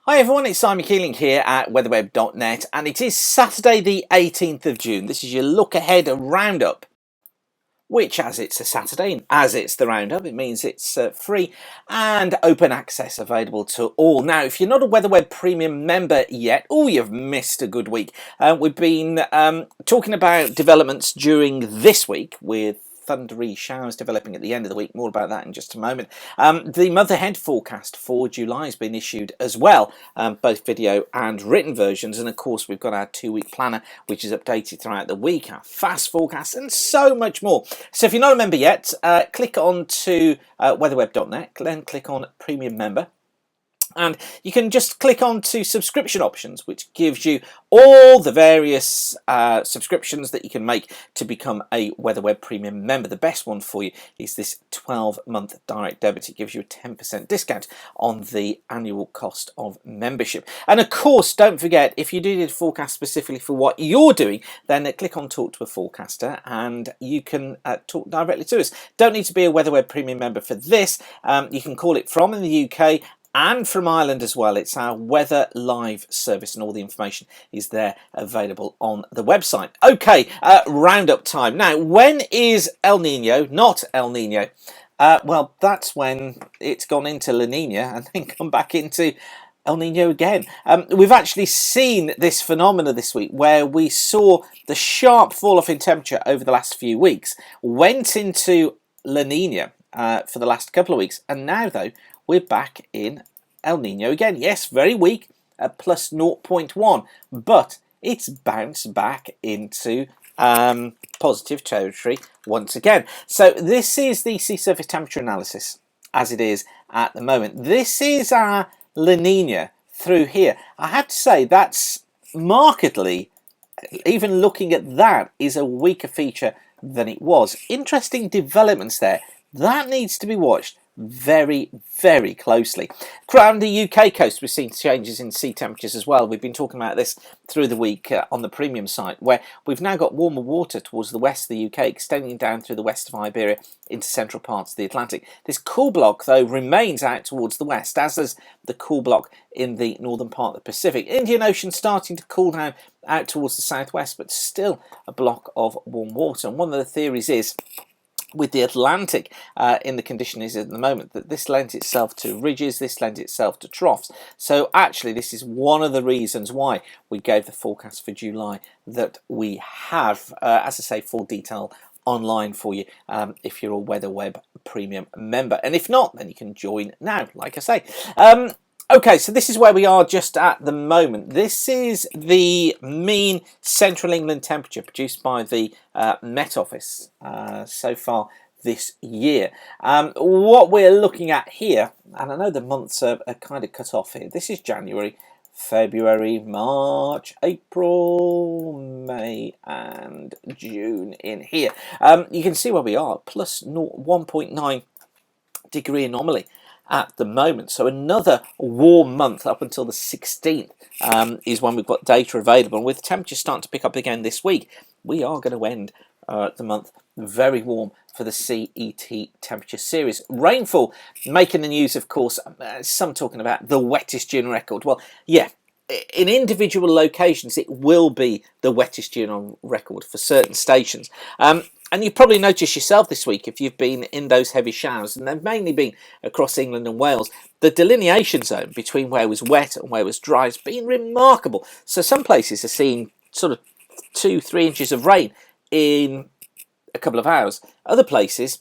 Hi everyone, it's Simon Keeling here at weatherweb.net, and it is Saturday the 18th of June. This is your look ahead roundup, which, as it's a Saturday and as it's the roundup, it means it's free and open access available to all. Now, if you're not a WeatherWeb Premium member yet, you've missed a good week. We've been talking about developments during this week with thundery showers developing at the end of the week. More about that in just a moment. The month ahead forecast for July has been issued as well, both video and written versions, and of course we've got our 2-week planner which is updated throughout the week, our fast forecast, and so much more. So if you're not a member yet, click on to weatherweb.net, then click on Premium Member. And you can just click on to subscription options, which gives you all the various subscriptions that you can make to become a WeatherWeb Premium member. The best one for you is this 12-month direct debit. It gives you a 10% discount on the annual cost of membership. And of course, don't forget, if you do need a forecast specifically for what you're doing, then click on Talk to a Forecaster and you can talk directly to us. Don't need to be a WeatherWeb Premium member for this. You can call it from in the UK and from Ireland as well. It's our Weather Live service, and all the information is there available on the website. Okay, roundup time. Now, when is El Nino? Not El Nino. Well, that's when it's gone into La Nina and then come back into El Nino again. We've actually seen this phenomena this week where we saw the sharp fall off in temperature over the last few weeks, went into La Nina for the last couple of weeks, and now, though, we're back in El Nino again. Yes, very weak at plus 0.1, but it's bounced back into positive territory once again. So this is the sea surface temperature analysis as it is at the moment. This is our La Nina through here. I have to say that's markedly, even looking at that, is a weaker feature than it was. Interesting developments there. That needs to be watched very, very closely. Around the UK coast, we've seen changes in sea temperatures as well. We've been talking about this through the week on the premium site, where we've now got warmer water towards the west of the UK, extending down through the west of Iberia into central parts of the Atlantic. This cool block, though, remains out towards the west, as does the cool block in the northern part of the Pacific. Indian Ocean starting to cool down out towards the southwest, but still a block of warm water. And one of the theories is, with the Atlantic in the condition is at the moment, that this lends itself to ridges, this lends itself to troughs. So actually this is one of the reasons why we gave the forecast for July that we have, as I say, full detail online for you if you're a WeatherWeb Premium member. And if not, then you can join now, like I say. Okay, so this is where we are just at the moment. This is the mean Central England temperature produced by the Met Office so far this year. What we're looking at here, and I know the months are kind of cut off here. This is January, February, March, April, May and June in here. You can see where we are, plus 1.9 degree anomaly at the moment. So another warm month up until the 16th is when we've got data available. And with temperatures starting to pick up again this week, we are going to end the month very warm for the CET temperature series. Rainfall making the news, of course. Some talking about the wettest June record. Well, yeah, in individual locations it will be the wettest June on record for certain stations. And you've probably noticed yourself this week, if you've been in those heavy showers, and they've mainly been across England and Wales, the delineation zone between where it was wet and where it was dry has been remarkable. So some places are seeing sort of 2-3 inches of rain in a couple of hours. Other places,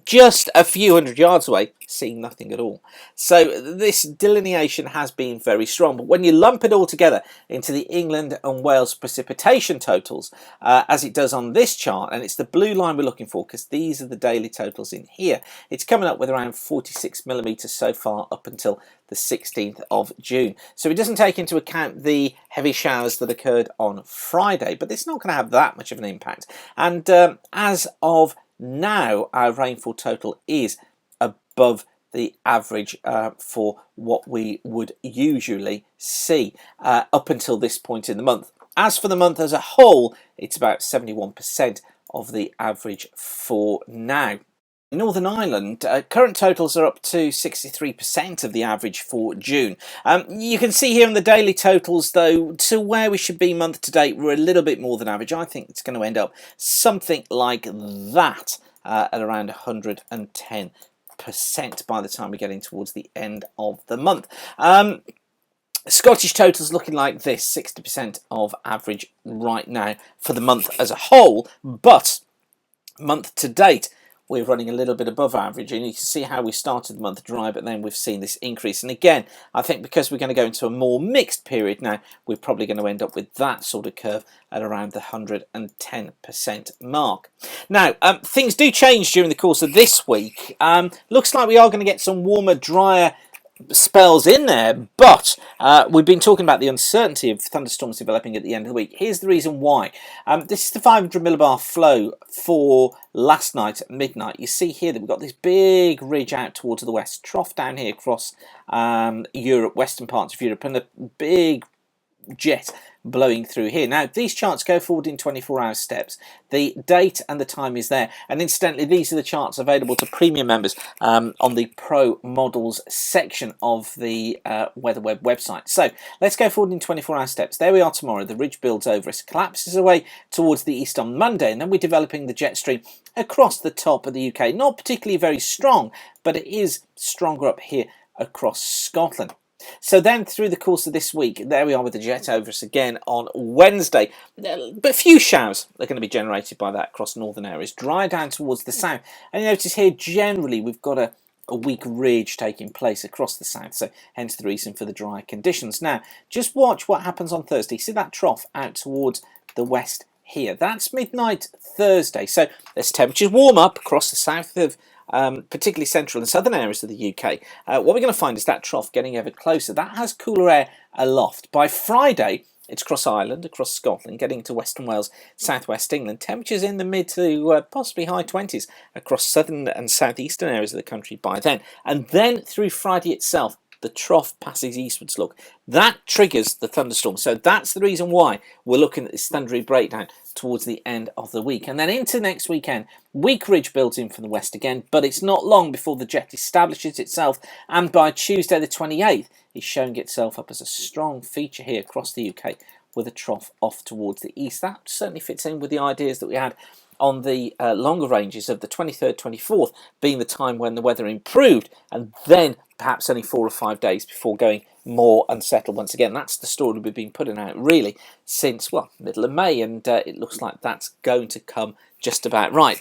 just a few hundred yards away, seeing nothing at all. So this delineation has been very strong. But when you lump it all together into the England and Wales precipitation totals, as it does on this chart, and it's the blue line we're looking for because these are the daily totals in here, it's coming up with around 46 millimetres so far up until the 16th of June. So it doesn't take into account the heavy showers that occurred on Friday, but it's not going to have that much of an impact. And as of now, our rainfall total is above the average for what we would usually see up until this point in the month. As for the month as a whole, it's about 71% of the average for now. Northern Ireland, current totals are up to 63% of the average for June. You can see here in the daily totals, though, to where we should be month to date, we're a little bit more than average. I think it's going to end up something like that at around 110% by the time we're getting towards the end of the month. Scottish totals looking like this, 60% of average right now for the month as a whole, but month to date we're running a little bit above average, and you can see how we started the month dry, but then we've seen this increase. And again, I think because we're going to go into a more mixed period now, we're probably going to end up with that sort of curve at around the 110% mark. Now, things do change during the course of this week. Looks like we are going to get some warmer, drier spells in there, but we've been talking about the uncertainty of thunderstorms developing at the end of the week. Here's the reason why. This is the 500 millibar flow for last night at midnight. You see here that we've got this big ridge out towards the west, trough down here across Europe, western parts of Europe, and a big jet blowing through here. Now, these charts go forward in 24-hour steps. The date and the time is there. And incidentally, these are the charts available to premium members on the Pro Models section of the WeatherWeb website. So let's go forward in 24-hour steps. There we are tomorrow. The ridge builds over us, collapses away towards the east on Monday, and then we're developing the jet stream across the top of the UK. Not particularly very strong, but it is stronger up here across Scotland. So then through the course of this week, there we are with the jet over us again on Wednesday. But a few showers are going to be generated by that across northern areas. Dry down towards the south. And you notice here generally we've got a weak ridge taking place across the south. So hence the reason for the dry conditions. Now, just watch what happens on Thursday. See that trough out towards the west here. That's midnight Thursday. So as temperatures warm up across the south of particularly central and southern areas of the UK, what we're going to find is that trough getting ever closer. That has cooler air aloft. By Friday, it's across Ireland, across Scotland, getting to Western Wales, southwest England. Temperatures in the mid to possibly high 20s across southern and southeastern areas of the country by then. And then through Friday itself, the trough passes eastwards. Look, that triggers the thunderstorm. So that's the reason why we're looking at this thundery breakdown towards the end of the week. And then into next weekend, weak ridge builds in from the west again, but it's not long before the jet establishes itself. And by Tuesday the 28th, it's showing itself up as a strong feature here across the UK with a trough off towards the east. That certainly fits in with the ideas that we had on the longer ranges of the 23rd, 24th being the time when the weather improved, and then perhaps only 4 or 5 days before going more unsettled once again. That's the story we've been putting out really since, well, middle of May, and it looks like that's going to come just about right.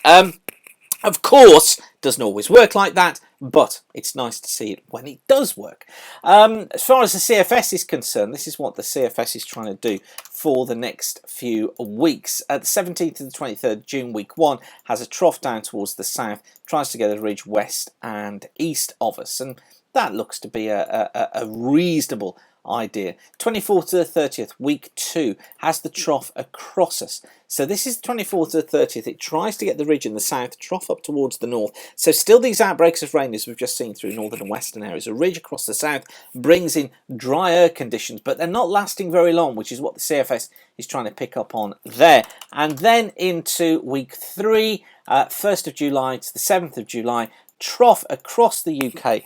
Of course, doesn't always work like that, but it's nice to see it when it does work. As far as the CFS is concerned, this is what the CFS is trying to do for the next few weeks. At the 17th to the 23rd, June, week 1, has a trough down towards the south, tries to get a ridge west and east of us, and that looks to be a reasonable idea. 24th to the 30th, week 2, has the trough across us. So this is 24th to the 30th. It tries to get the ridge in the south, trough up towards the north. So still these outbreaks of rain as we've just seen through northern and western areas. A ridge across the south brings in drier conditions, but they're not lasting very long, which is what the CFS is trying to pick up on there. And then into week 3, 1st of July to the 7th of July, trough across the UK.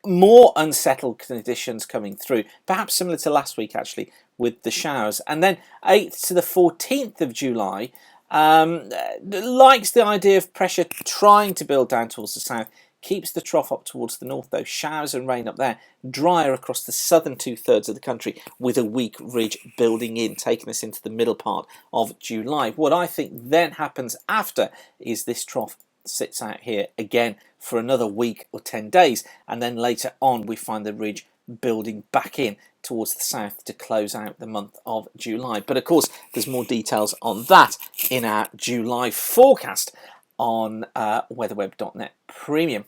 More unsettled conditions coming through, perhaps similar to last week actually with the showers. And then 8th to the 14th of July, likes the idea of pressure trying to build down towards the south, keeps the trough up towards the north though. Showers and rain up there, drier across the southern 2/3 of the country with a weak ridge building in, taking us into the middle part of July. What I think then happens after is this trough sits out here again for another week or 10 days, and then later on we find the ridge building back in towards the south to close out the month of July. But of course there's more details on that in our July forecast on weatherweb.net Premium.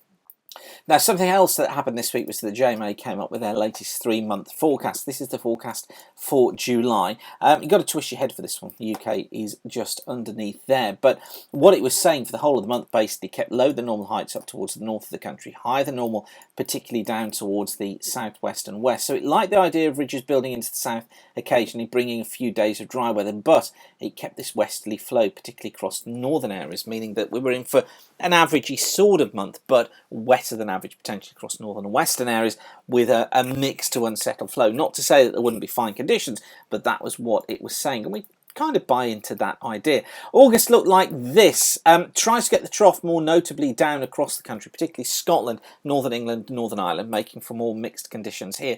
Now, something else that happened this week was that the JMA came up with their latest 3-month forecast. This is the forecast for July. You've got to twist your head for this one. The UK is just underneath there. But what it was saying for the whole of the month basically kept low than normal heights up towards the north of the country, higher than normal, particularly down towards the southwest and west. So it liked the idea of ridges building into the south, occasionally bringing a few days of dry weather, but it kept this westerly flow, particularly across northern areas, meaning that we were in for an averagey sort of month, but wetter than average potentially across northern and western areas, with a mixed to unsettled flow. Not to say that there wouldn't be fine conditions, but that was what it was saying, and we kind of buy into that idea. August looked like this. Tries to get the trough more notably down across the country, particularly Scotland, Northern England, Northern Ireland, making for more mixed conditions here.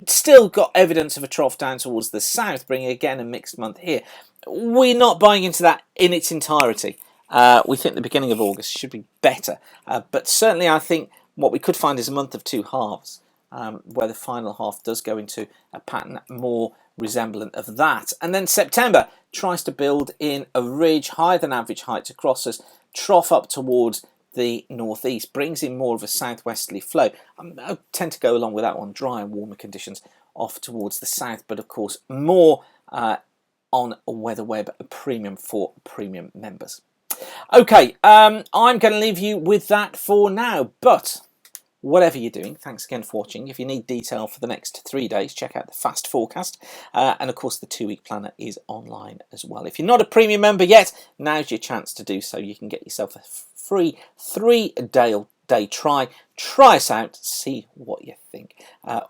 Still got evidence of a trough down towards the south, bringing again a mixed month here. We're not buying into that in its entirety. We think the beginning of August should be better, but certainly I think what we could find is a month of two halves, where the final half does go into a pattern more resemblant of that. And then September tries to build in a ridge, higher than average heights across us, trough up towards the northeast, brings in more of a southwesterly flow. I tend to go along with that one, dry and warmer conditions off towards the south, but of course more on WeatherWeb Premium for premium members. Okay, I'm going to leave you with that for now, but whatever you're doing, thanks again for watching. If you need detail for the next 3 days, check out the fast forecast, and of course the 2-week planner is online as well. If you're not a premium member yet, now's your chance to do so. You can get yourself a free 3-day try us out, see what you think,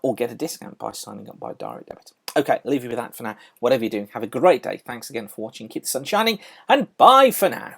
or get a discount by signing up by direct debit. Okay, I'll leave you with that for now. Whatever you're doing, have a great day. Thanks again for watching. Keep the sun shining, and bye for now.